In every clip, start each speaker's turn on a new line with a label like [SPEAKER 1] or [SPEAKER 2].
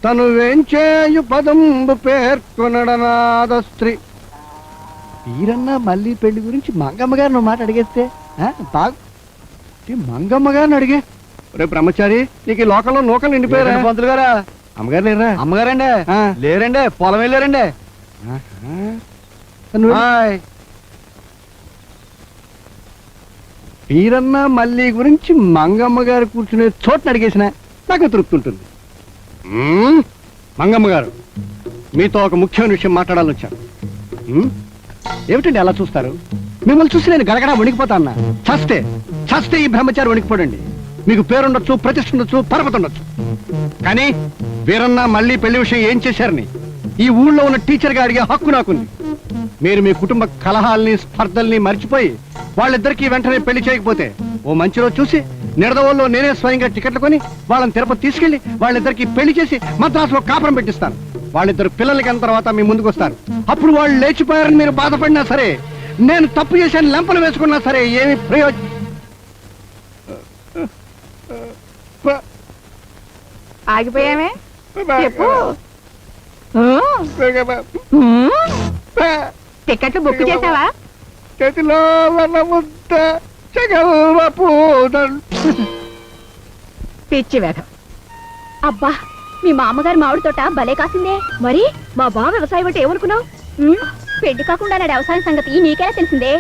[SPEAKER 1] తను వేంచేయు పదంబు పేర్కొనడనాద స్త్రీ. వీరన్న మళ్ళీ పెళ్లి గురించి మంగమ్మ గారు నువ్వు మాట అడిగేస్తే బాగు మంగమ్మ గారిని అడిగే. రేపు బ్రహ్మచారి నీకు ఈ లోకంలో నూకలు నిండిపోయారా? పంతులు గారా? అమ్మగారు లేరా? అమ్మగారండి లేరండి, పొలం వెళ్ళారండి. వీరన్న మళ్ళీ గురించి మంగమ్మ గారు కూర్చునే చోటుని అడిగేసిన నాకు తృప్తి ఉంటుంది. మంగమ్మ గారు, మీతో ఒక ముఖ్యమైన విషయం మాట్లాడాలని వచ్చాను. ఏమిటండి అలా చూస్తారు? మిమ్మల్ని చూసి నేను గడగడా వణికిపోతా అన్నా. చస్తే ఈ బ్రహ్మచారి వణికిపోడండి. మీకు పేరుండొచ్చు, ప్రతిష్ఠ ఉండొచ్చు, పరపతి ఉండొచ్చు, కానీ వీరన్న మళ్ళీ పెళ్లి విషయం ఏం చేశారని ఈ ఊళ్ళో ఉన్న టీచర్గా అడిగే హక్కు నాకుంది. మీరు మీ కుటుంబ కలహాల్ని, స్పర్ధల్ని మర్చిపోయి వాళ్ళిద్దరికీ వెంటనే పెళ్లి చేయకపోతే ఓ మంచి రోజు చూసి నిడదవోల్లో నేనే స్వయంగా టికెట్లు కొని వాళ్ళని తిరుపతి తీసుకెళ్లి వాళ్ళిద్దరికి పెళ్లి చేసి మద్రాసులో కాపురం పెట్టిస్తాను. వాళ్ళిద్దరు పిల్లలకి అయిన తర్వాత మీ ముందుకు వస్తారు. అప్పుడు వాళ్ళు లేచిపోయారని మీరు బాధపడినా సరే, నేను తప్పు చేశాను లెంపలు వేసుకున్నా సరే ఏమి ప్రయోజనం.
[SPEAKER 2] ఆగిపోయామే టికెట్లు బుక్ చేసావా?
[SPEAKER 1] చేతిలో
[SPEAKER 2] పిచ్చి వేగం. అబ్బా, మీ మామగారు మామిడి తోట భలే కాసిందే. మరి మా బావ వ్యవసాయం అంటే ఏమనుకున్నావు? పెళ్లి కాకుండా నా వ్యవసాయం సంగతి నీకెలా తెలిసిందే?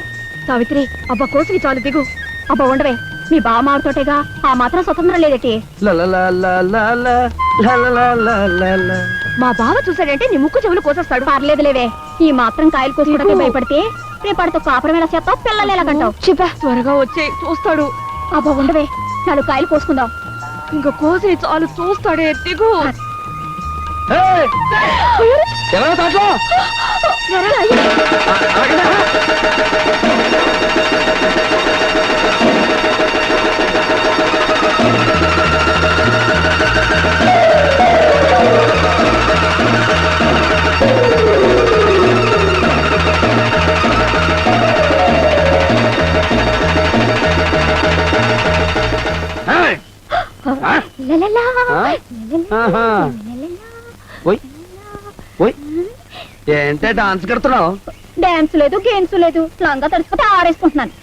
[SPEAKER 2] సావిత్రి, అబ్బా కోసివి చాలు, దిగు. అబ్బా ఉండవే, మీ బావ మామిడి తోటేగా, ఆ మాత్రం స్వతంత్రం లేదటి. మా బావ చూసాడంటే నీ ముక్కు చెవులు కోసేస్తాడు. పర్లేదులేవే, ఈ మాత్రం కాయలు కోసుకోవడానికి భయపడితే రేపటితో కాపురం ఎలా చేస్తావు, పిల్లలు ఎలా కంటావు? చెప్పా, త్వరగా వచ్చే చూస్తాడు. అబ్బా ఉండవే, 4 కాయలు కోసుకుందాం. ఇంకా కోసి చాలు, చూస్తాడే, దిగు.
[SPEAKER 1] ఏంటే డాన్స్ కడుతున్నావు?
[SPEAKER 2] డాన్స్ లేదు, గేమ్స్ లేదు, లంగా తడిసిపోతే ఆరేసుకుంటున్నాను.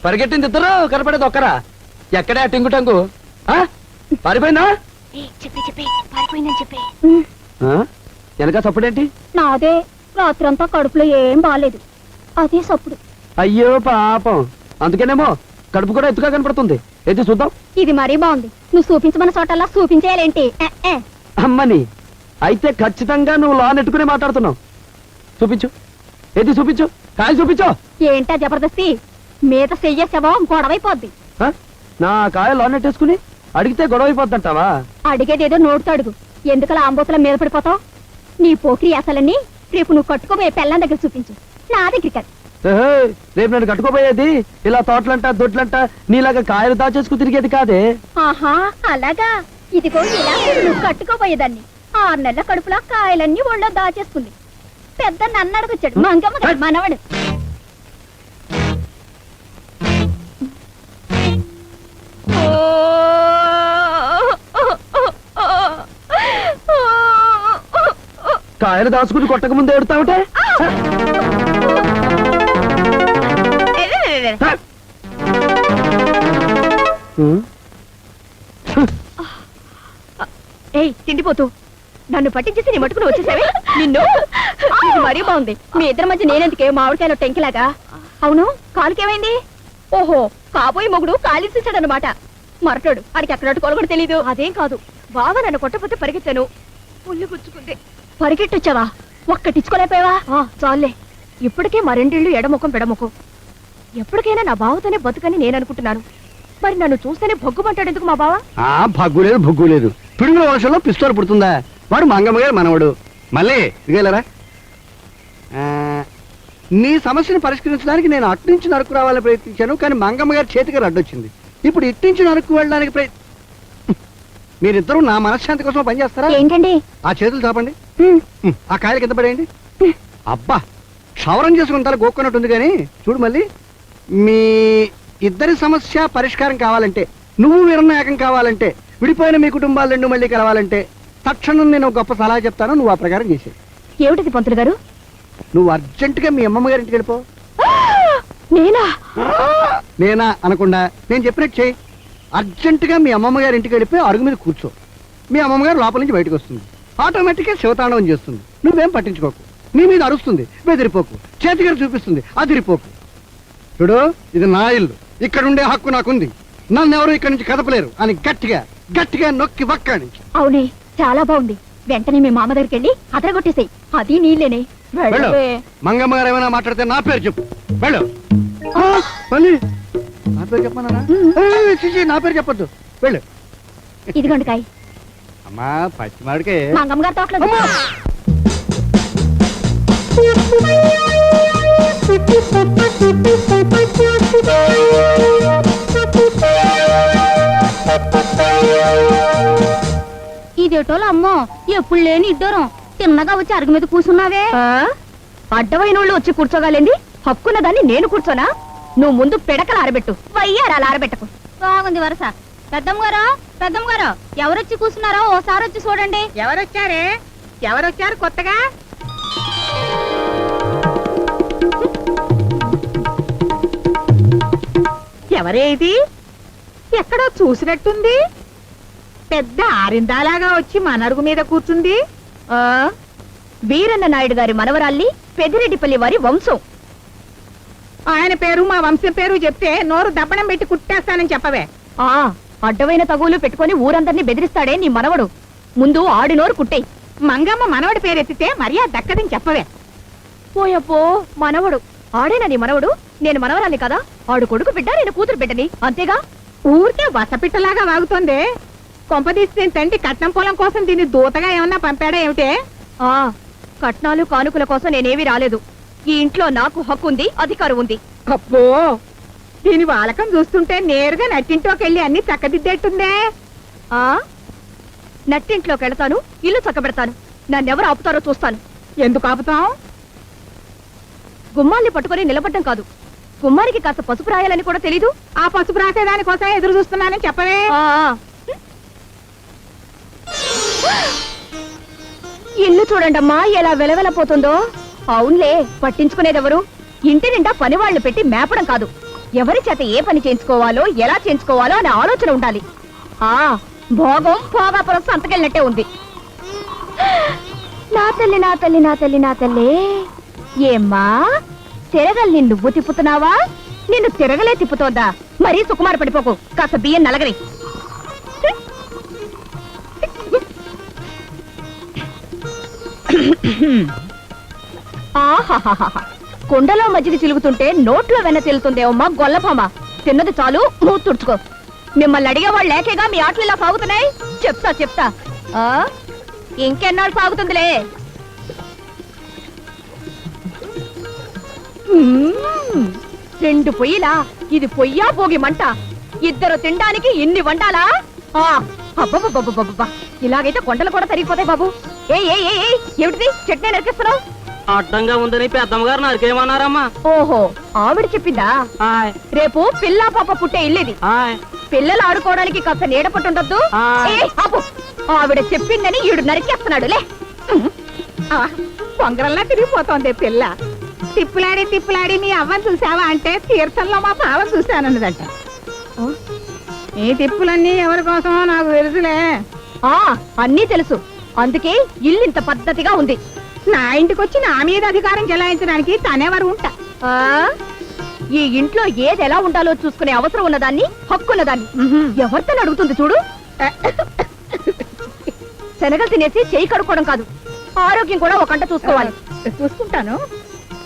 [SPEAKER 1] పరిగెట్టింది ఇద్దరు, కనపడేది ఒక్కరా? ఎక్కడే టింగు టంగు పారిపోయిందా? వెనక సప్పుడేంటి?
[SPEAKER 2] నాదే, రాత్రంతా కడుపులో ఏం బాలేదు, అదే సప్పుడు.
[SPEAKER 1] అయ్యో పాపం, అందుకేనేమో కడుపు కూడా ఎత్తుగా కనపడుతుంది. ఏది చూద్దాం.
[SPEAKER 2] ఇది మరీ బాగుంది, నువ్వు చూపించమన్న చోటల్లా చూపించేయాలేంటి?
[SPEAKER 1] అమ్మని అయితే ఖచ్చితంగా నువ్వు లా నెట్టుకునే మాట్లాడుతున్నావు. చూపించు, ఏది చూపించు, కాయలు చూపించు.
[SPEAKER 2] ఏంటా జబర్దస్తి? మీద చెయ్యేసావో గొడవైపోద్ది.
[SPEAKER 1] నా కాయ లా నెట్టేసుకుని అడిగితే గొడవైపోద్దంటావా?
[SPEAKER 2] అడిగేదేదో నోటితో అడుగు, ఎందుకలా ఆంబోతుల మీద పడిపోతావు? నీ పోకిరి అసలని రేపు నువ్వు కట్టుకోబోయే పెళ్ళాం దగ్గర చూపించు, నా దగ్గర కాదు.
[SPEAKER 1] రేపు నేను కట్టుకోబోయేది ఇలా తోటలంట దొడ్లంట నీలాగా కాయలు దాచేసుకు తిరిగేది కాదే.
[SPEAKER 2] ఆహా అలాగా, ఇదిగో ఇలా నువ్వు కట్టుకోబోయేదాన్ని 6 నెలల కడుపులా కాయలన్నీ ఒళ్ళో దాచేసుకుంది. పెద్ద నన్ను అడగొచ్చాడు, మంగమ్మ మనవడు.
[SPEAKER 1] కాయలు దాచుకుని కొట్టక ముందే ఎడతావుటే.
[SPEAKER 2] ఏయ్ తిండిపోతూ, నన్ను పట్టించేసి నీ మట్టుకుని వచ్చేసావే నిన్ను. మరీ బాగుంది, మీ ఇద్దరి మధ్య నేనెందుకే మామిడికాయలో టెంకిలాగా. అవును, కాలుకేమైంది? ఓహో, కాబోయే మొగుడు కాలిస్తాడనమాట. మరటాడు, ఆడికి ఎక్కడట్టు కొల కూడా తెలీదు. అదేం కాదు, బావ నన్ను కొట్టపోతే పరిగెత్తాను, పుల్లు గుచ్చుకుంది. పరిగెట్టొచ్చావా? ఒక్కటిచ్చుకోలేకపోయావా? చాలే, ఇప్పటికే మరెండిళ్ళు ఎడముఖం పెడముఖం. ఎప్పటికైనా నా బావతోనే బతుకని నేను అనుకుంటున్నాను. మరి నన్ను చూస్తేనే భగ్గుమంటాడు ఎందుకు మా బావ?
[SPEAKER 1] భగ్గు లేదు, భగ్గు లేదు. పిడుగుల వర్షంలో పిస్తోలు పుడుతుందా? వాడు మంగమ్మ గారు మనవడు. మళ్ళీ ఇదిగేలరా, నీ సమస్యను పరిష్కరించడానికి నేను అటు నుంచి నరుకు రావాలని ప్రయత్నించాను, కానీ మంగమ్మ గారి చేతికి అడ్డొచ్చింది. ఇప్పుడు ఇటు నుంచి నరుకు వెళ్ళడానికి మీరిద్దరూ నా మనశ్శాంతి కోసం పనిచేస్తారా?
[SPEAKER 2] ఏంటండి?
[SPEAKER 1] ఆ చేతులు చాపండి, ఆ కాయలు కింద పడేయండి. అబ్బా, క్షవరం చేసుకుంటారు గోక్కున్నట్టుంది. కానీ చూడు, మళ్ళీ మీ ఇద్దరి సమస్య పరిష్కారం కావాలంటే, నువ్వు వీరన్న ఏకం కావాలంటే, విడిపోయిన మీ కుటుంబాలు 2 మళ్ళీ కలవాలంటే తక్షణం నేను ఒక గొప్ప సలహా చెప్తాను, నువ్వు ఆ ప్రకారం చేసేది.
[SPEAKER 2] ఏమిటిది పంతులు గారు?
[SPEAKER 1] నువ్వు అర్జెంటుగా మీ అమ్మమ్మ గారింటికి వెళ్ళిపో.
[SPEAKER 2] నేనా?
[SPEAKER 1] నేనా అనకుండా నేను చెప్పినట్టు చేయి. అర్జెంటుగా మీ అమ్మమ్మ గారి ఇంటికి వెళ్ళిపోయి అరుగు మీద కూర్చో. మీ అమ్మమ్మ గారు లోపల నుంచి బయటకు వస్తుంది. ఆటోమేటిక్గా శివతాండవం చేస్తుంది. నువ్వేం పట్టించుకోకు. నీ మీద అరుస్తుంది, బెదిరిపోకు. చేతిగారు చూపిస్తుంది, అదిరిపోకు. చూడు, ఇది నా ఇల్లు, ఇక్కడ ఉండే హక్కు నాకుంది. నన్ను ఎవరు ఇక్కడి నుంచి కదపలేరు అని గట్టిగా గట్టిగా నొక్కి వక్కాడించు.
[SPEAKER 2] అవునే, చాలా బాగుంది. వెంటనే మీ మామ దగ్గరికి వెళ్ళి అదరగొట్టేసాయి. అది నీళ్ళేనే.
[SPEAKER 1] వెళ్ళు. మంగమ్మ గారు ఏమైనా మాట్లాడితే నా పేరు చెప్పు. వెళ్ళు. మళ్ళీ నా పేరు చెప్పమన్నా? నా పేరు చెప్పొద్దు. వెళ్ళు.
[SPEAKER 2] ఇదిగోండి కాయ.
[SPEAKER 1] అమ్మా పచ్చి మాడికే
[SPEAKER 2] మంగమ్మ గారి తోటలో.
[SPEAKER 3] ఇదేటోళ్ళు అమ్మో, ఎప్పుడు లేని ఇద్దరం తిన్నగా వచ్చి అరుగు మీద కూర్చున్నావే.
[SPEAKER 2] అడ్డమైన వాళ్ళు వచ్చి కూర్చోగాలేంది? హక్కున్న దాన్ని నేను కూర్చోనా? నువ్వు ముందు పిడకలు ఆరబెట్టు, వయ్యారాలు ఆరబెట్టకు.
[SPEAKER 3] బాగుంది వరస. పెద్దమ్మ గారు ఎవరొచ్చి కూర్చున్నారో ఓసారి వచ్చి చూడండి.
[SPEAKER 4] ఎవరొచ్చారే? ఎవరొచ్చారు కొత్తగా? ఎవరే ఇది? ఎక్కడో చూసినట్టుంది. పెద్ద ఆరిందాలాగా వచ్చి మన అరుగు మీద కూర్చుంది.
[SPEAKER 2] వీరన్న నాయుడు గారి మనవరాల్ని, పెదిరెడ్డిపల్లి వారి వంశం.
[SPEAKER 4] ఆయన పేరు మా వంశం పేరు చెప్తే నోరు దప్పడం పెట్టి కుట్టేస్తానని చెప్పవే.
[SPEAKER 2] అడ్డమైన తగులు పెట్టుకొని ఊరందరినీ బెదిరిస్తాడే నీ మనవడు. ముందు ఆడి నోరు కుట్టేయి.
[SPEAKER 4] మంగమ్మ మనవడి పేరెత్తితే మర్యాద దక్కదని చెప్పవే.
[SPEAKER 2] పోయపో, మనవడు ఆడేనా నీ మనవడు? నేను మనవరాలి కదా. ఆడు కొడుకు బిడ్డ, నేను కూతురు బిడ్డని, అంతేగా.
[SPEAKER 4] ఊరికే వసపిట్టలాగా వాగుతోంది. కొంపదీసి తండ్రి కట్నం పొలం కోసం దీన్ని దూతగా ఏమన్నా పంపాడా ఏమిటే?
[SPEAKER 2] కట్నాలు కానుకల కోసం నేనేవి రాలేదు. ఈ ఇంట్లో నాకు హక్కు ఉంది, అధికారం ఉంది.
[SPEAKER 4] అబ్బో, దీని వాలకం చూస్తుంటే నేరుగా నట్టింట్లోకెళ్ళి అన్ని చక్కదిద్దేట్టుందే.
[SPEAKER 2] నట్టింట్లోకి వెళతాను, ఇల్లు చక్కబెడతాను. నన్నెవరు ఆపుతారో చూస్తాను.
[SPEAKER 4] ఎందుకు ఆపుతాం?
[SPEAKER 2] గుమ్మాల్ని పట్టుకొని నిలబడ్డం కాదు, గుమ్మానికి కాస్త పసుపు రాయాలని కూడా తెలీదు.
[SPEAKER 4] ఆ పసుపు రాసేదాని కోసం ఎదురు చూస్తున్నానని చెప్పవే.
[SPEAKER 2] ఇల్లు చూడండమ్మా ఎలా వెలవెలపోతుందో. అవునులే, పట్టించుకునేదెవరు? ఇంటి నిండా పనివాళ్లు పెట్టి మేపడం కాదు, ఎవరి చేత ఏ పని చేయించుకోవాలో, ఎలా చేయించుకోవాలో అనే ఆలోచన ఉండాలి. భోగం భోగాపురం సంతకెళ్ళినట్టే ఉంది. నా తల్లి నా తల్లి నా తల్లి నా తల్లి. ఏమ్మా, తిరగల్ని నువ్వు తిప్పుతున్నావా? నిన్ను తిరగలే తిప్పుతోందా? మరీ సుకుమార పడిపోకు, కాస్త బియ్యం నలగరి. కుండలో మజ్జిగ చిలుగుతుంటే నోట్లో వెన్న తెలుతుందేవమ్మా గొల్లభామ. తిన్నది చాలు, మూతి తుడుచుకో. మిమ్మల్ని అడిగేవాళ్ళు లేకేగా మీ ఆటలు ఇలా సాగుతున్నాయి. చెప్తా ఇంకెన్నాళ్ళు సాగుతుందిలే. రెండు పొయ్యిలా? ఇది పొయ్యా భోగి మంట? ఇద్దరు తినడానికి ఇన్ని వండాలా? అబ్బబ్బబ్బబ్బబ్బా, ఇలాగైతే కొండలు కూడా తరిగిపోతాయి బాబు. ఏమిటిది చట్నీ నరికిస్తున్నావు?
[SPEAKER 5] అడ్డంగా ఉందని పెద్దమ్మగారు నరికేమన్నారమ్మా.
[SPEAKER 2] ఓహో, ఆవిడ చెప్పిందా? రేపు పిల్లా పాప పుట్టే ఇల్లుది. పిల్లలు ఆడుకోవడానికి కాస్త నీడ పట్టుండొద్దు. ఆవిడ చెప్పిందని ఈడు నరికేస్తున్నాడు లే.
[SPEAKER 4] పొంగరల్లా తిరిగిపోతోంది పిల్ల. తిప్పులాడి తిప్పులాడి నీ అవ్వని చూసావా అంటే తీర్థంలో మా పావ చూశానన్నదట. ఈ తిప్పులన్నీ ఎవరి కోసమో నాకు తెలుసులే.
[SPEAKER 2] అన్నీ తెలుసు, అందుకే ఇల్లు ఇంత పద్ధతిగా ఉంది.
[SPEAKER 4] నా ఇంటికి వచ్చి నా మీద అధికారం చెలాయించడానికి తనేవారు ఉంటా.
[SPEAKER 2] ఈ ఇంట్లో ఏది ఎలా ఉండాలో చూసుకునే అవసరం ఉన్నదాన్ని, హక్కున్నదాన్ని ఎవరితో అడుగుతుంది చూడు. శనగలు తినేసి చేయి కడుక్కోవడం కాదు, ఆరోగ్యం కూడా ఒకంట చూసుకోవాలి.
[SPEAKER 4] చూసుకుంటాను.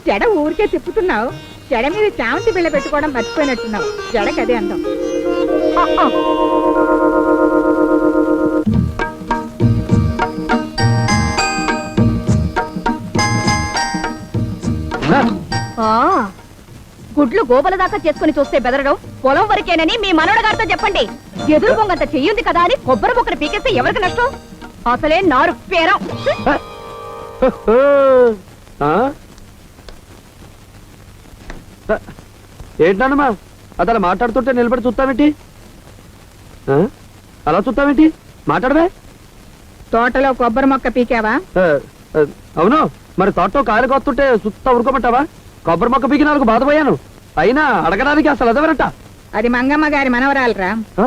[SPEAKER 4] జడ ఊరికే తిప్పుతున్నావు. జడ మీద చామంతి బిళ్ళ పెట్టుకోవడం మర్చిపోయినట్టున్నావు. జడకదే అందం.
[SPEAKER 2] గుడ్లు గోబల దాకా చేసుకుని చూస్తే బెదరడం పొలం వరకేనని మీ మనవడగారితో చెప్పండి. ఎదురు బొంగంత చెయ్యుంది కదా అని కొబ్బరి మొక్కను పీకేస్తే ఎవరికి నష్టం? అసలే నారు పేరం.
[SPEAKER 5] ఏంటన్నమా అతను మాట్లాడుతుంటే నిలబడి చూస్తామేంటి? అలా చూస్తామేంటి? మాట్లాడవే.
[SPEAKER 4] తోటలో కొబ్బరి మొక్క పీకావా
[SPEAKER 5] అవును, మరి తోటతో కాయలు కొత్తుంటే సుత్త ఉరుకోమంటావా? కొబ్బరి మొక్క పీకి నాకు బాధపోయాను. అయినా అడగడానికి అసలు అదవరట.
[SPEAKER 4] అది మంగమ్మ గారి మనవరాలరా.
[SPEAKER 5] ఆ?